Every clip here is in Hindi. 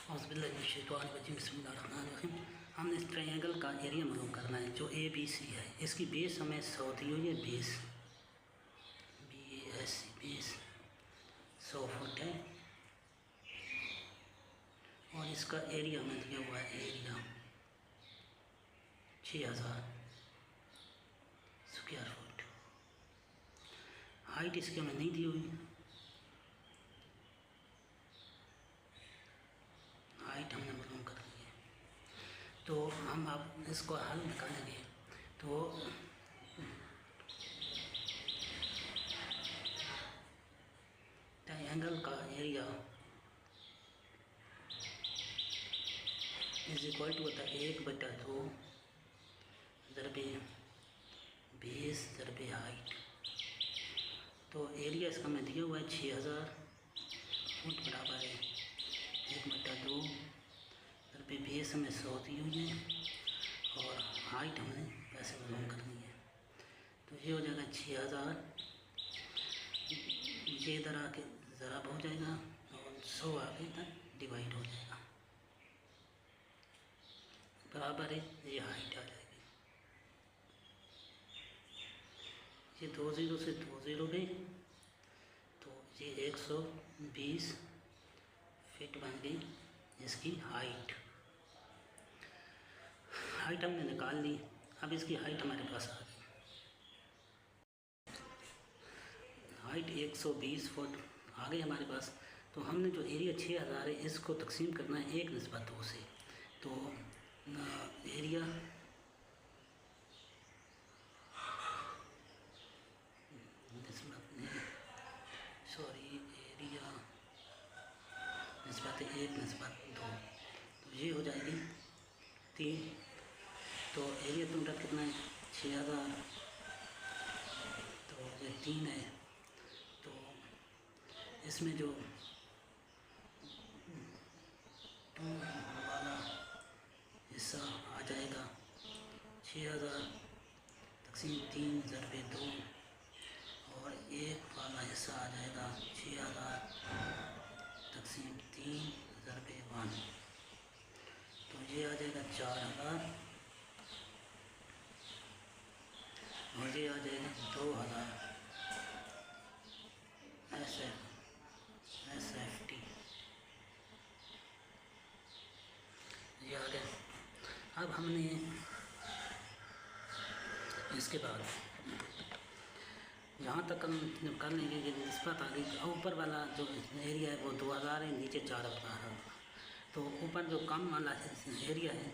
बिस्मिल्लाहिर्रहमानिर्रहीम। हमने इस ट्रायंगल का एरिया मालूम करना है जो ABC है। इसकी बेस हमें 100 दी हुई है। बेस बेस 100 फुट है और इसका एरिया हमें दिया हुआ है एरिया 6000 स्क्वायर फुट। हाइट इसकी हमें नहीं दी हुई, हाइट हमने मालूम करनी है। तो हम अब इसको हल निकालेंगे। तो ट्रायंगल का एरिया इज इक्वल टू होता है 1/2 ज़रबे बेस ज़रबे हाइट। तो एरिया इसका मैं दिया हुआ है 6000 फुट बराबर है 1/2 ज़रबे बेस हमें 100 दी हुई है और हाइट हमें वैसे मालूम करनी है। तो ये हो जाएगा 6000, ये इधर आके ज़रा हो जाएगा और 100 आगे इधर डिवाइड हो जाएगा बराबर है ये हाइट आ जाएगी। ये 2 0 से 2 0 गई तो ये 120 फीट बन गई इसकी हाइट। हाइट हमने निकाल ली। अब इसकी हाइट हमारे पास आ गई। हाइट 120 फुट आ गई हमारे पास। तो हमने जो एरिया 6000 है इसको तकसीम करना है 1/2 से। तो एरिया एरिया निस्बत 1/2 तो ये हो जाएगी 3। तो एरिया टोटल कितना है 6000, तो ये 3 है। तो इसमें जो वाला हिस्सा आ जाएगा 6000 तकसीम 3 ज़रबे 2 और 1 वाला हिस्सा आ जाएगा 6000 तकसीम 3 ज़रबे 1। तो ये आ जाएगा 4000 और ये आ जाएगा 2000 SFT ये आ गया। अब हमने इसके बाद यहाँ तक हम कर लेंगे कि निस्बत आ गई। ऊपर वाला जो एरिया है वो 2000 है, नीचे 4000 है। तो ऊपर जो कम वाला एरिया है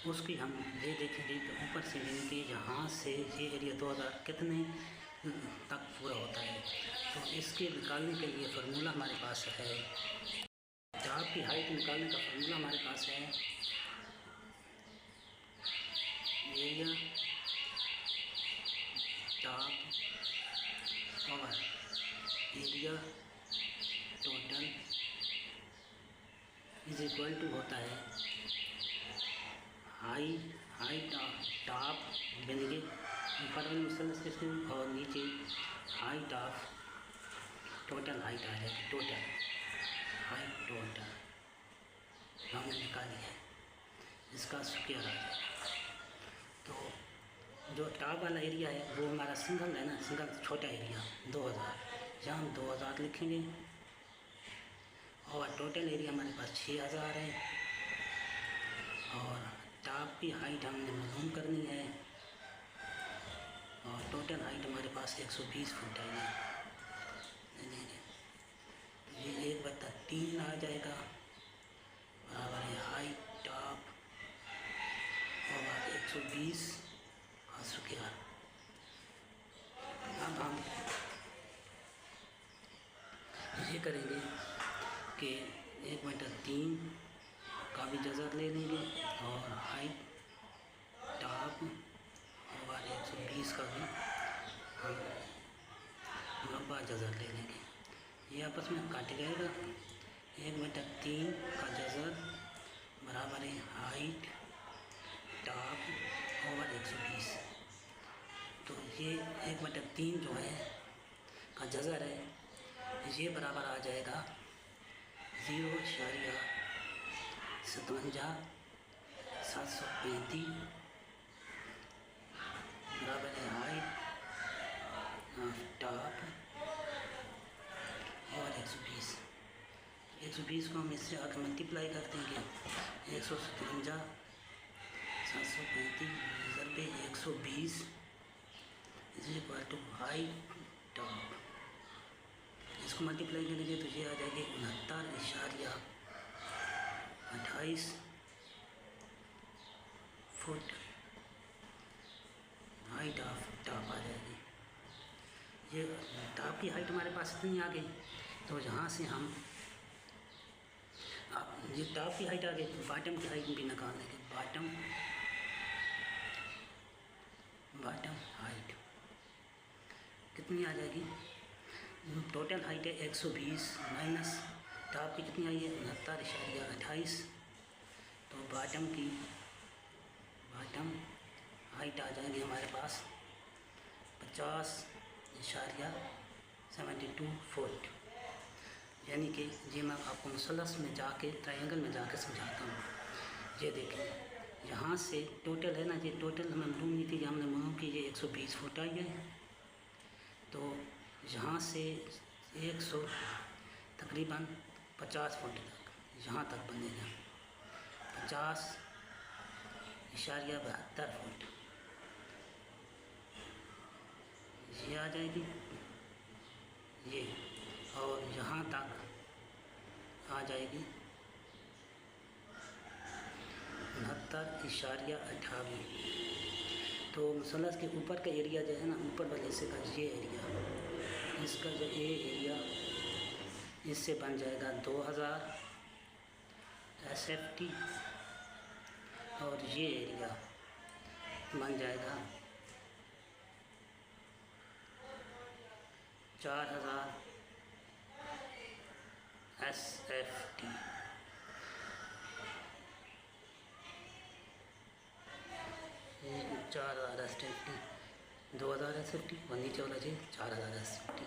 उसकी हम ये देखेंगे कि ऊपर से लेंगे यहाँ से ये एरिया 2000 कितने तक पूरा होता है। तो इसके निकालने के लिए फार्मूला हमारे पास है। टॉप की हाइट निकालने का फार्मूला हमारे पास है एरिया टॉप और area total is equal to होता है हाइट ऑफ टॉप बनेंगे ऊपर वाले मुसलसल के और नीचे हाइट ऑफ टोटल हाइट आ जाएगी। टोटल हाइट टोटल हमने निकाली है इसका स्क्वायर आ जाएगा। तो जो टॉप वाला एरिया है वो हमारा सिंगल है ना, सिंगल छोटा एरिया 2000, जहाँ हम 2000 लिखेंगे और टोटल एरिया हमारे पास 6000 है और टॉप की हाइट हमने मालूम करनी है और टोटल हाइट हमारे पास 120 फुट है। ये 1/3 आ जाएगा बराबर है हाइट टॉप और 120 स्क्वायर। अब हम ये करेंगे कि 1/3 का भी जज़र ले लेंगे और हाइट टॉप और 120 का भी हम मुरब्बा जज़र ले लेंगे। ये आपस में काट जाएगा। 1/3 का जज़र बराबर है हाइट टॉप और 120। तो ये 1/3 जो है का जज़र है ये बराबर आ जाएगा 0.5 57,735 बराबर है हाइट ऑफ टॉप और 120 को हम इससे आकर मल्टीप्लाई करते हैं कि 157,735 is equal to height top. इसको मल्टीप्लाई करेंगे तो ये आ जाएगी 69.28 फुट हाइट ऑफ टॉप आ जाएगी। ये टॉप की हाइट हमारे पास इतनी आ गई, तो यहाँ से हम ये टॉप की हाइट आ गई, तो बॉटम की हाइट भी निकाल देंगे। बॉटम हाइट कितनी आ जाएगी? टोटल हाइट है 120 माइनस टॉप की कितनी आई है 69.28, तो बॉटम हाइट आ जाएगी हमारे पास 50.72 फुट। यानी कि ये मैं आपको मुसल्लस में जाके ट्रायंगल में जाके समझाता हूँ। ये देखें, यहाँ से टोटल है ना, ये टोटल हमें मालूम नहीं थी, हमने मालूम कि ये 120 फुट आई है, तो यहाँ से 100 तकरीबन 50 फुट तक यहाँ तक बनेगा 50.72 फुट ये आ जाएगी ये, और यहाँ तक आ जाएगी 69.28। तो मुसल्लस के ऊपर का एरिया जो है ना, ऊपर वाले हिस्से का ये एरिया, इसका जो ये एरिया इससे बन जाएगा 2000 SFT, और ये एरिया बन जाएगा 4000 SFT। 4000 SFT, 2000 SFT और नीचे वाला जी 4000 SFT।